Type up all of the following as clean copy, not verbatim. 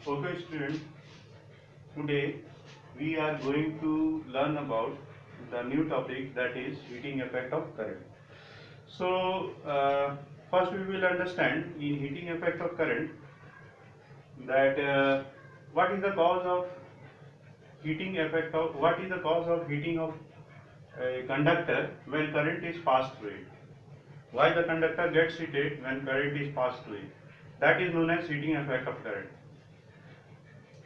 Okay, student, today we are going to learn about the new topic, that is heating effect of current. So, first we will understand in heating effect of current that what is the cause of heating of a conductor when current is passed through it. Why the conductor gets heated when current is passed through it? That is known as heating effect of current.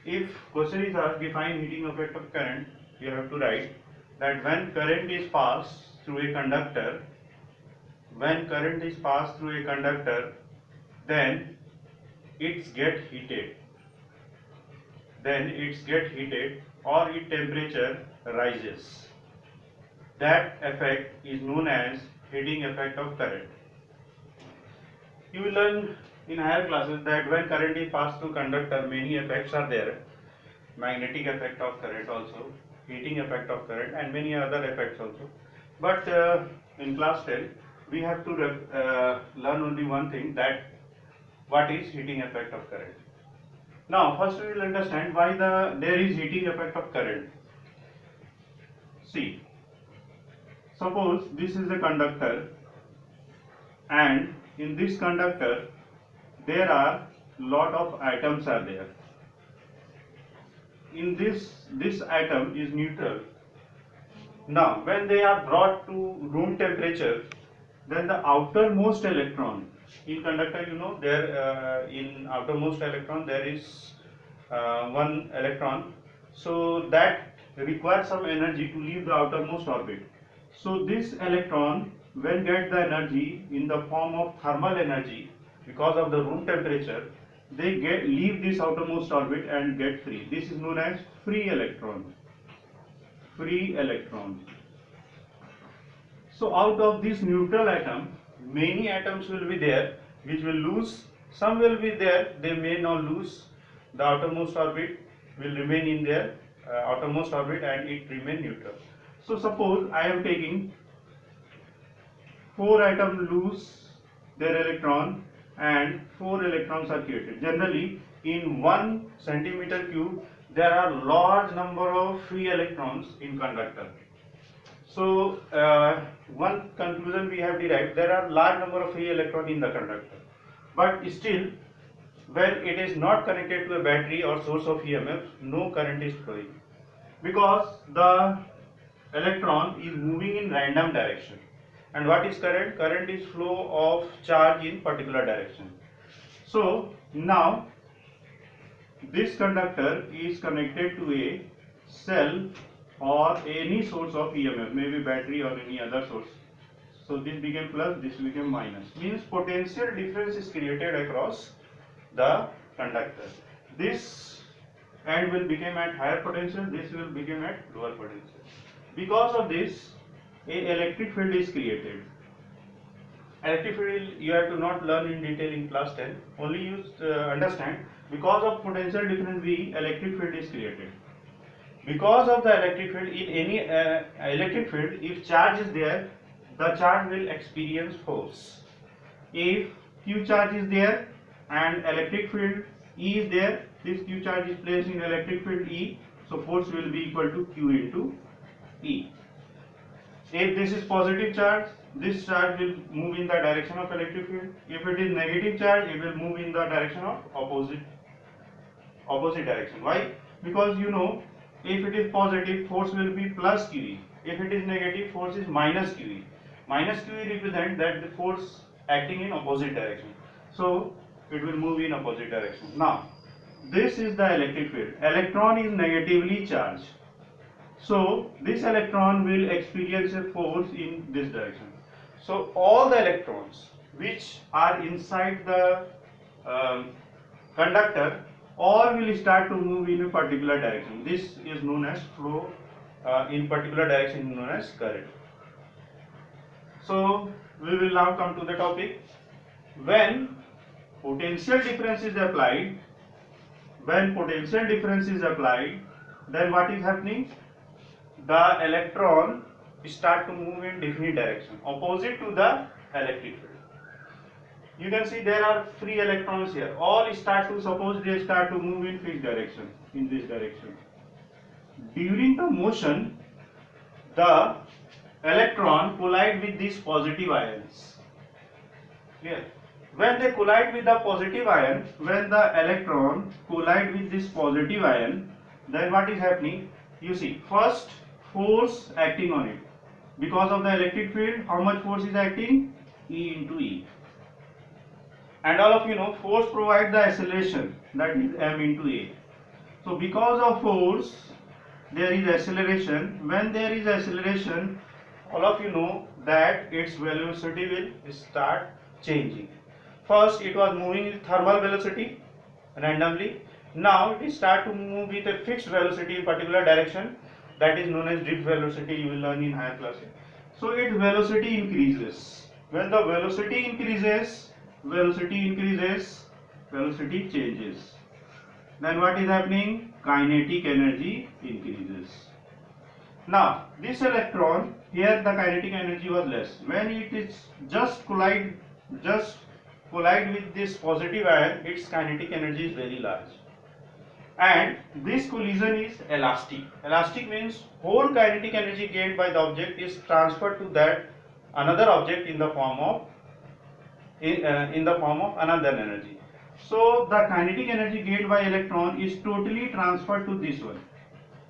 If question is asked, define heating effect of current, you have to write that when current is passed through a conductor, then it's get heated, or its temperature rises. That effect is known as heating effect of current. You will learn in higher classes that when current is passed through conductor, many effects are there. Magnetic effect of current also, heating effect of current, and many other effects also. But in class 10, we have to learn only one thing, that what is heating effect of current. Now, first we will understand why there is heating effect of current. See, suppose this is the conductor, and in this conductor there are lot of atoms are there. In this atom is neutral. Now when they are brought to room temperature, then the outermost electron in conductor, there in outermost electron there is one electron, so that requires some energy to leave the outermost orbit. So this electron, when get the energy in the form of thermal energy, because of the room temperature, they leave this outermost orbit and get free. This is known as free electron. So out of this neutral atom, many atoms will be there which will lose. Some will be there, they may not lose. The outermost orbit will remain in their outermost orbit and it remain neutral. So suppose I am taking 4 atoms lose their electron and 4 electrons are created. Generally, in 1 centimeter cube, there are large number of free electrons in conductor. So, one conclusion we have derived, there are large number of free electrons in the conductor. But still, when it is not connected to a battery or source of EMF, no current is flowing, because the electron is moving in random direction. And what is current? Current is flow of charge in particular direction. So now this conductor is connected to a cell or any source of EMF, maybe battery or any other source. So this became plus, this became minus. Means potential difference is created across the conductor. This end will become at higher potential, this will become at lower potential. Because of this, a electric field is created. Electric field you have to not learn in detail in class 10, only you understand, because of potential difference V, electric field is created. Because of the electric field, in any electric field, if charge is there, the charge will experience force. If Q charge is there and electric field E is there, this Q charge is placed in electric field E, so force will be equal to Q into E. If this is positive charge, this charge will move in the direction of electric field. If it is negative charge, it will move in the direction of opposite direction. Why? Because if it is positive, force will be plus QE. If it is negative, force is minus QE. Minus QE represents that the force acting in opposite direction. So it will move in opposite direction. Now, this is the electric field. Electron is negatively charged. So this electron will experience a force in this direction. So all the electrons which are inside the conductor, all will start to move in a particular direction. This is known as flow in particular direction, known as current. So we will now come to the topic. When potential difference is applied, then what is happening? The electron start to move in different direction, opposite to the electric field. you can see there are free electrons here. All start to, suppose they start to move in fixed direction, in this direction. During the motion, the electron collide with these positive ions. Clear? When they collide with the positive ion, when the electron collide with this positive ion, then what is happening? You see, first force acting on it. Because of the electric field, how much force is acting? E into E. And all of you know, force provides the acceleration, that is m into A. So because of force, there is acceleration. When there is acceleration, all of you know that its velocity will start changing. First it was moving with thermal velocity randomly. Now it start to move with a fixed velocity in particular direction, that is known as drift velocity, you will learn in higher classes. So its velocity increases. When the velocity increases, velocity changes. Then what is happening? Kinetic energy increases. Now this electron, here the kinetic energy was less. When it is just collide with this positive ion, its kinetic energy is very large. And this collision is elastic. Elastic means whole kinetic energy gained by the object is transferred to that another object in the form of another energy. So the kinetic energy gained by electron is totally transferred to this one.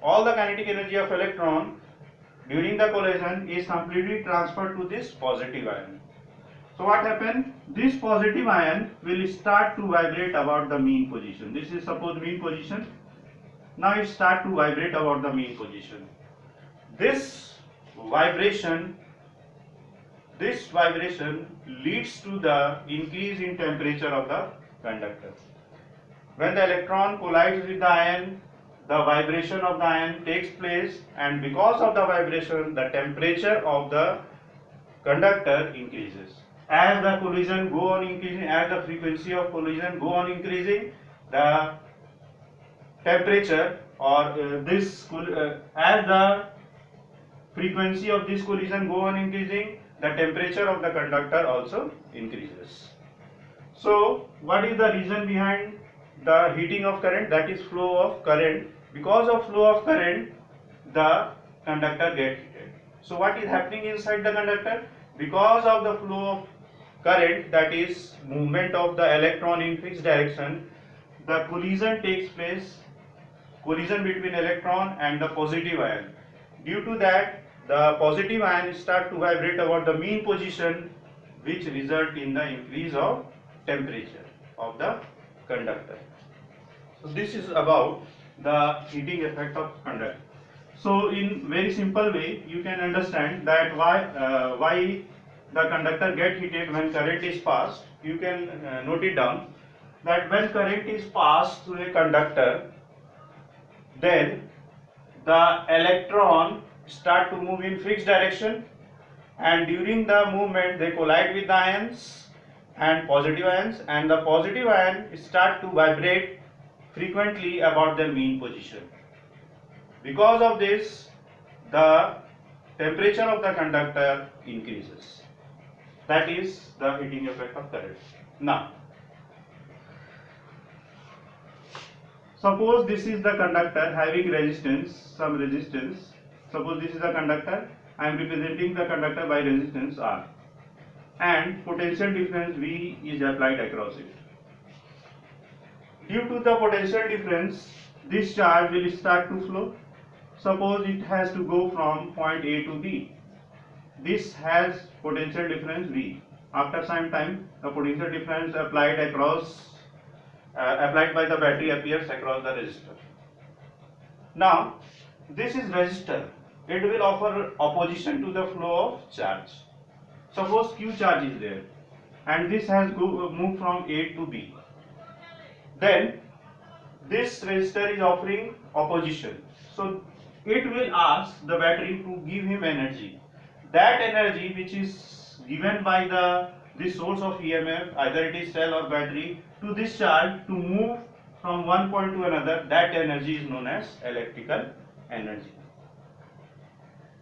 All the kinetic energy of electron during the collision is completely transferred to this positive ion. So what happened? This positive ion will start to vibrate about the mean position. This is suppose mean position. Now it start to vibrate about the mean position. This vibration leads to the increase in temperature of the conductor. When the electron collides with the ion, the vibration of the ion takes place, and because of the vibration, the temperature of the conductor increases. As the collision go on increasing, as the frequency of collision go on increasing, the temperature or as the frequency of this collision go on increasing, the temperature of the conductor also increases. So what is the reason behind the heating of current? That is flow of current. Because of flow of current, the conductor gets heated. So what is happening inside the conductor? Because of the flow of current, that is movement of the electron in fixed direction, the collision takes place, collision between electron and the positive ion. Due to that, the positive ion start to vibrate about the mean position, which result in the increase of temperature of the conductor. So this is about the heating effect of conductor. So in very simple way, you can understand that why the conductor get heated when current is passed. You can note it down that when current is passed through a conductor, then the electron start to move in fixed direction, and during the movement they collide with the ions and positive ions, and the positive ion start to vibrate frequently about their mean position. Because of this, the temperature of the conductor increases. That is the heating effect of current. Now, suppose this is the conductor having resistance, some resistance. Suppose this is the conductor. I am representing the conductor by resistance R, and potential difference V is applied across it. Due to the potential difference, this charge will start to flow. Suppose it has to go from point A to B. This has potential difference V. After some time, the potential difference applied by the battery appears across the resistor. Now, this is resistor. It will offer opposition to the flow of charge. Suppose Q charge is there, and this has moved from A to B. Then this resistor is offering opposition. So it will ask the battery to give him energy. That energy which is given by this source of EMF, either it is cell or battery, to this charge to move from one point to another, that energy is known as electrical energy.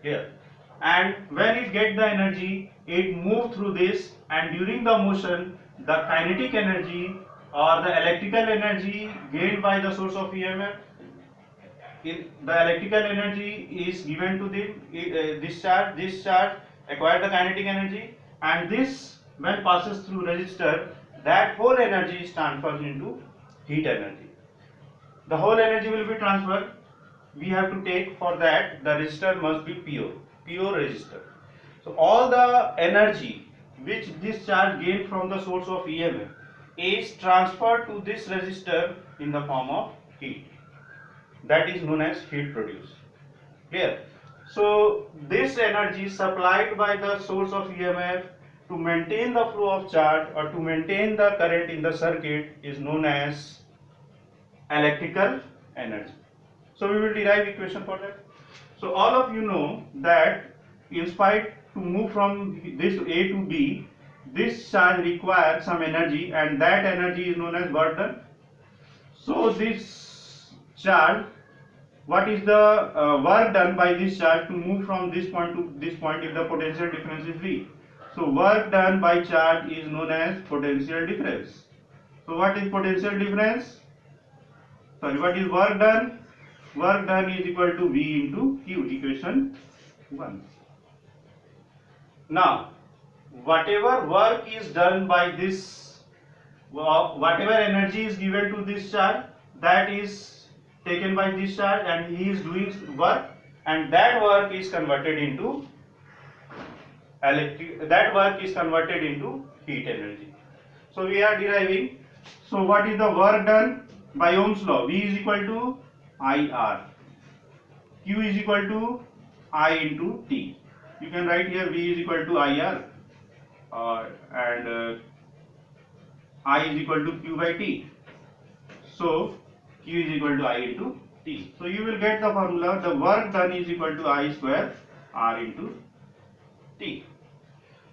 Here. And when it gets the energy, it moves through this, and during the motion, the kinetic energy or the electrical energy gained by the source of EMF. The electrical energy is given to this charge acquire the kinetic energy, and this when passes through resistor, that whole energy is transferred into heat energy. The whole energy will be transferred. We have to take, for that the resistor must be pure resistor. So all the energy which this charge gained from the source of EMF is transferred to this resistor in the form of heat. That is known as heat produced. Clear? So this energy supplied by the source of EMF to maintain the flow of charge or to maintain the current in the circuit is known as electrical energy. So we will derive equation for that. So all of you know that in spite to move from this A to B, this charge requires some energy, and that energy is known as work done. So this charge, what is the work done by this charge to move from this point to this point if the potential difference is V? So work done by charge is known as potential difference. So what is potential difference? Sorry, what is work done? Work done is equal to V into Q, equation 1. Now, whatever work is done by this, whatever energy is given to this charge, that is taken by this charge, and he is doing work, and that work is converted into heat energy. So we are deriving. So what is the work done by Ohm's law? V is equal to IR, Q is equal to I into T. You can write here V is equal to IR and I is equal to Q by T. So Q is equal to I into T. So you will get the formula, the work done is equal to I square R into T.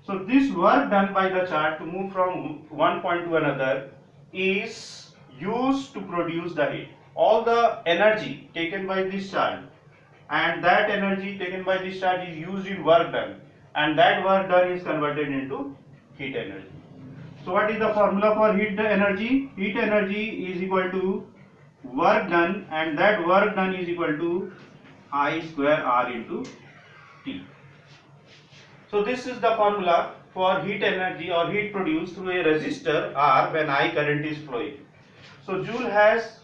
So this work done by the charge to move from one point to another is used to produce the heat. All the energy taken by this charge and that energy taken by this charge is used in work done, and that work done is converted into heat energy. So what is the formula for heat energy? Heat energy is equal to work done, and that work done is equal to I square R into T. So this is the formula for heat energy or heat produced through a resistor R when I current is flowing. So Joule has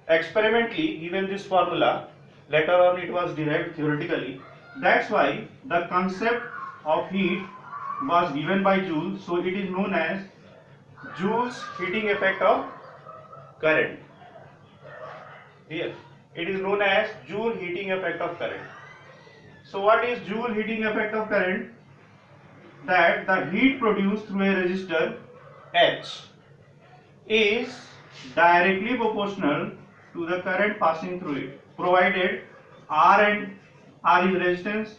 experimentally given this formula. Later on it was derived theoretically. That's why the concept of heat was given by Joule. So it is known as Joule's heating effect of current. Here it is known as Joule heating effect of current. So what is Joule heating effect of current? That the heat produced through a resistor H is directly proportional to the current passing through it, provided R is resistance,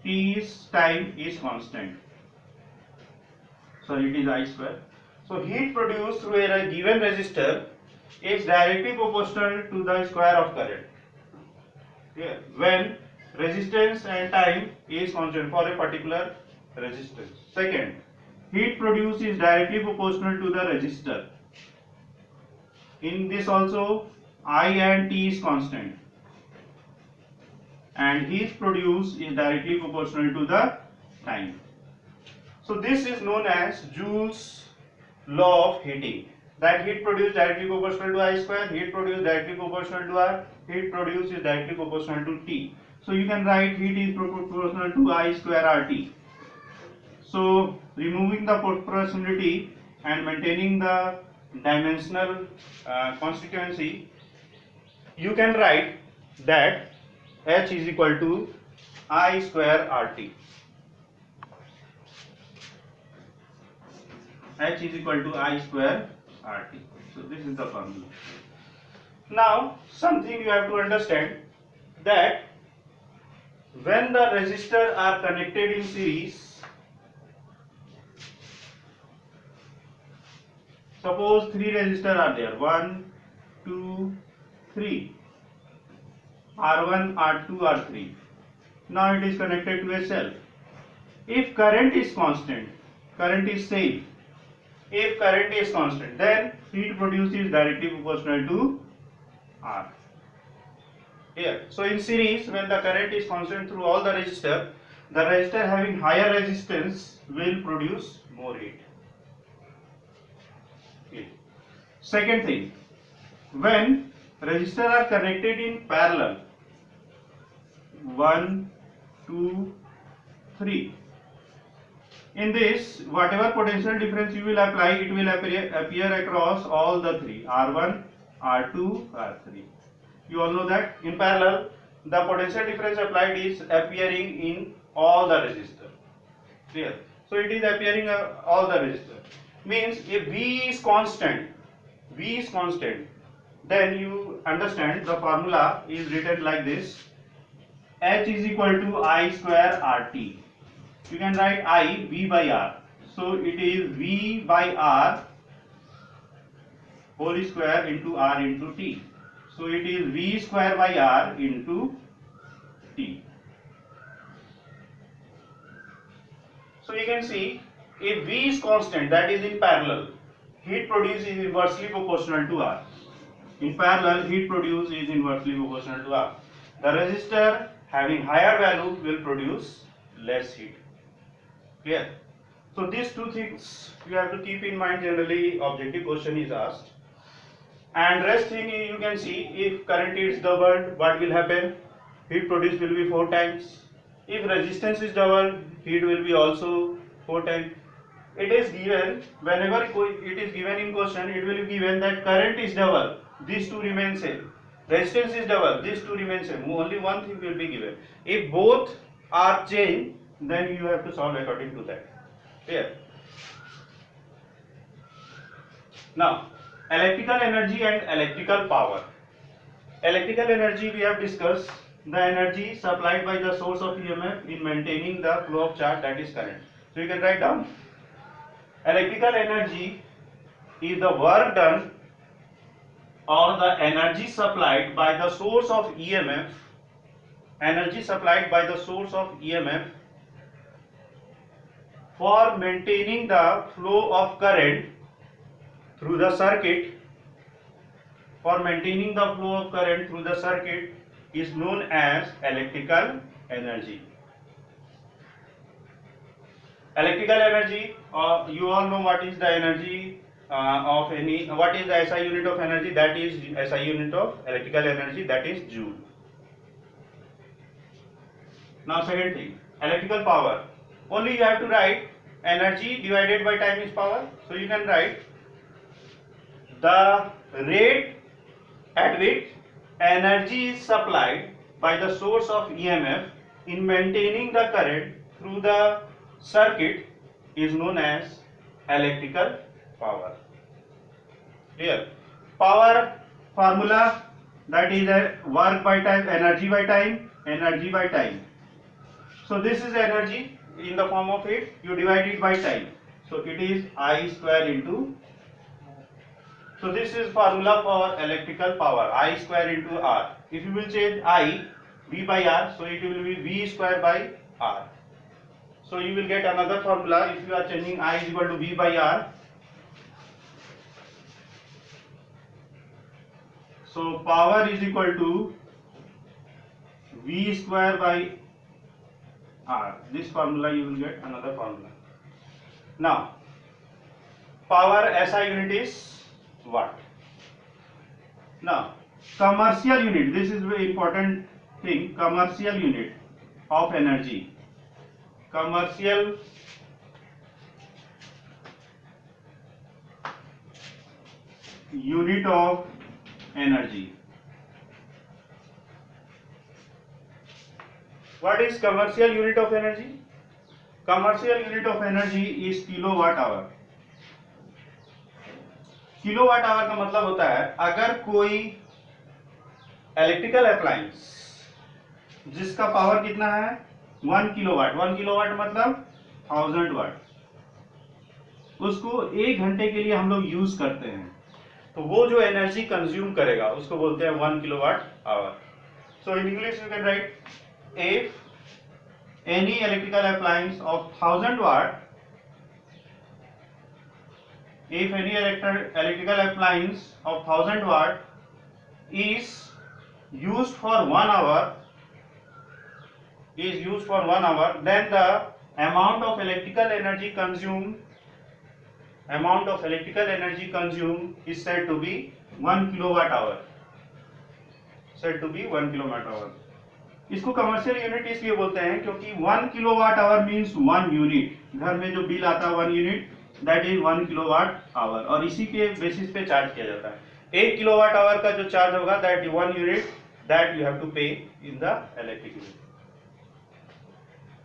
T is time is constant. So it is I square. So heat produced through a given resistor is directly proportional to the square of current. Here, when resistance and time is constant for a particular resistance. Second, heat produced is directly proportional to the resistor. In this also, I and T is constant, and heat produced is directly proportional to the time. So this is known as Joule's law of heating. That heat produced directly proportional to I square, heat produced directly proportional to R, heat produced is directly proportional to T. So you can write heat is proportional to I square RT. So removing the proportionality and maintaining the dimensional constituency, you can write that H is equal to I square RT. H is equal to I square RT. So this is the formula. Now something you have to understand, that when the resistors are connected in series, suppose 3 resistors are there, 1, 2, 3, R1, R2, R3. Now it is connected to a cell. If current is constant, current is same, if current is constant, then heat produced is directly proportional to R. Here, so in series, when the current is constant through all the resistor having higher resistance will produce more heat. Okay. Second thing, when resistors are connected in parallel, 1, 2, 3. In this, whatever potential difference you will apply, it will appear across all the three, R1, R2, R3. You all know that in parallel, the potential difference applied is appearing in all the resistors. Clear? So it is appearing all the resistors. Means if V is constant, then you understand the formula is written like this: H is equal to I square RT. You can write I V by R. So it is V by R whole square into R into T. So it is V square by R into T. So you can see, if V is constant, that is in parallel, heat produced is inversely proportional to R. In parallel, heat produced is inversely proportional to R. The resistor having higher value will produce less heat. Clear? So these two things you have to keep in mind. Generally, objective question is asked. And rest thing you can see, if current is doubled, what will happen? Heat produced will be 4 times. If resistance is doubled, heat will be also 4 times. It is given, whenever it is given in question, it will be given that current is double, these two remain same. Resistance is double, these two remain same. Only one thing will be given. If both are changed, then you have to solve according to that. Clear? Now, electrical energy and electrical power. Electrical energy we have discussed, the energy supplied by the source of EMF in maintaining the flow of charge, that is current. So you can write down, electrical energy is the work done or the energy supplied by the source of EMF, for maintaining the flow of current through the circuit. Is known as electrical energy. Electrical energy, you all know what is the energy of any, what is the SI unit of energy? That is SI unit of electrical energy, that is joule. Now second thing, electrical power. Only you have to write energy divided by time is power. So you can write the rate at which energy is supplied by the source of EMF in maintaining the current through the circuit is known as electrical power. Here, power formula, that is a work by time, energy by time. So this is energy in the form of heat, you divide it by time. So it is I square into, so this is formula for electrical power, I square into R. If you will change I, V by R, so it will be V square by R. So you will get another formula if you are changing I is equal to V by R. So power is equal to V square by R. This formula you will get another formula. Now, power SI unit is watt. Now, commercial unit, this is very important thing, commercial unit of energy. Commercial unit of energy. What is commercial unit of energy? Commercial unit of energy is kilowatt hour. Kilowatt hour का मतलब होता है, अगर कोई electrical appliance जिसका power कितना है 1 kilowatt, 1 kilowatt मतलब 1000 वाट, उसको 1 घंटे के लिए हम लोग यूज करते हैं, तो वो जो एनर्जी कंज्यूम करेगा उसको बोलते हैं 1 kilowatt hour. So in English you can write, if any electrical appliance of 1000 watt if any electrical appliance of 1000 watt is used for 1 hour, then the amount of electrical energy consumed is said to be 1 kilowatt hour. इसको commercial unit इसलिए बोलते हैं क्योंकि 1 kilowatt hour means 1 unit. घर में जो bill आता है 1 unit, that is 1 kilowatt hour, और इसी के बेसिस पे चार्ज किया जाता है। 1 किलोवाट आवर का जो चार्ज होगा that 1 unit that you have to pay in the electric bill.